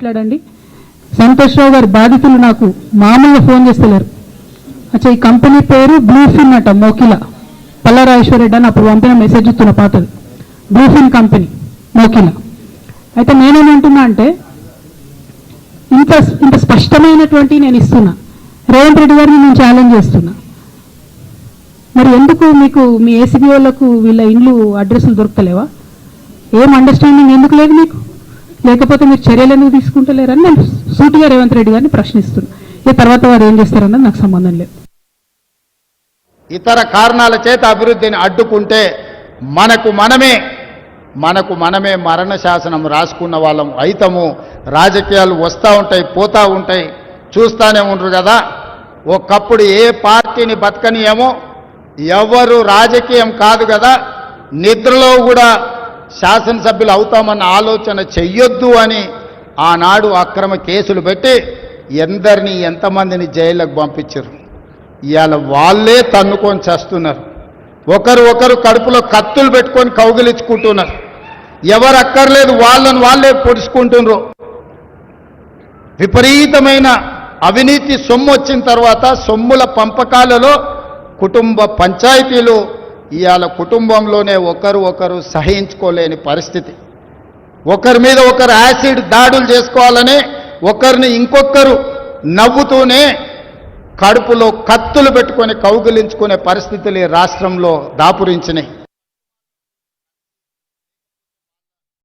మాట్లాడండి. సంతోష్ రావు గారి బాధితులు నాకు మామూలుగా ఫోన్ చేస్తలేరు. అచ్చా, ఈ కంపెనీ పేరు బ్లూఫిన్ అట, మోకిల పల్లారాజేశ్వరరెడ్డి అని అప్పుడు పంపిన మెసేజ్ ఇస్తున్న పాతది, బ్లూఫిన్ కంపెనీ మోకిల. అయితే నేనేమంటున్నా అంటే ఇంత స్పష్టమైనటువంటి నేను ఇస్తున్నా, రేవంత్ రెడ్డి గారిని నేను ఛాలెంజ్ చేస్తున్నా. మరి ఎందుకు మీకు మీ ఏసీబీ వాళ్ళకు వీళ్ళ ఇండ్లు అడ్రస్లు దొరుకుతలేవా? ఏం అండర్స్టాండింగ్ ఎందుకు లేదు మీకు? లేకపోతే మీరు చర్యలు ఎందుకు తీసుకుంటలేరని నేను సూటిగా రేవంత్ రెడ్డి గారిని ప్రశ్నిస్తున్నా. ఈ తర్వాత వారు ఏం చేస్తారన్నది నాకు సంబంధం లేదు. ఇతర కారణాల చేత అభివృద్ధిని అడ్డుకుంటే మనకు మనమే మరణ శాసనం రాసుకున్న వాళ్ళం అయితము. రాజకీయాలు వస్తూ ఉంటాయి, పోతూ ఉంటాయి, చూస్తూనే ఉంటారు కదా. ఒకప్పుడు ఏ పార్టీని బతకనియేమో, ఎవరు రాజకీయం కాదు కదా, నిద్రలో కూడా శాసనసభ్యులు అవుతామన్న ఆలోచన చెయ్యొద్దు అని ఆనాడు అక్రమ కేసులు పెట్టి ఎంతమందిని జైళ్ళకు పంపించారు. ఇవాళ వాళ్ళే తన్నుకొని చేస్తున్నారు. ఒకరు కడుపులో కత్తులు పెట్టుకొని కౌగిలించుకుంటున్నారు. ఎవరు అక్కర్లేదు, వాళ్ళే పొడుచుకుంటున్నారు. విపరీతమైన అవినీతి సొమ్ము వచ్చిన తర్వాత సొమ్ముల పంపకాలలో కుటుంబ పంచాయతీలు, ఇవాళ కుటుంబంలోనే ఒకరు సహించుకోలేని పరిస్థితి. ఒకరి మీద ఒకరు యాసిడ్ దాడులు చేసుకోవాలని ఒకరిని ఇంకొకరు నవ్వుతూనే కడుపులో కత్తులు పెట్టుకొని కౌగిలించుకునే పరిస్థితులు రాష్ట్రంలో దాపురించినాయి.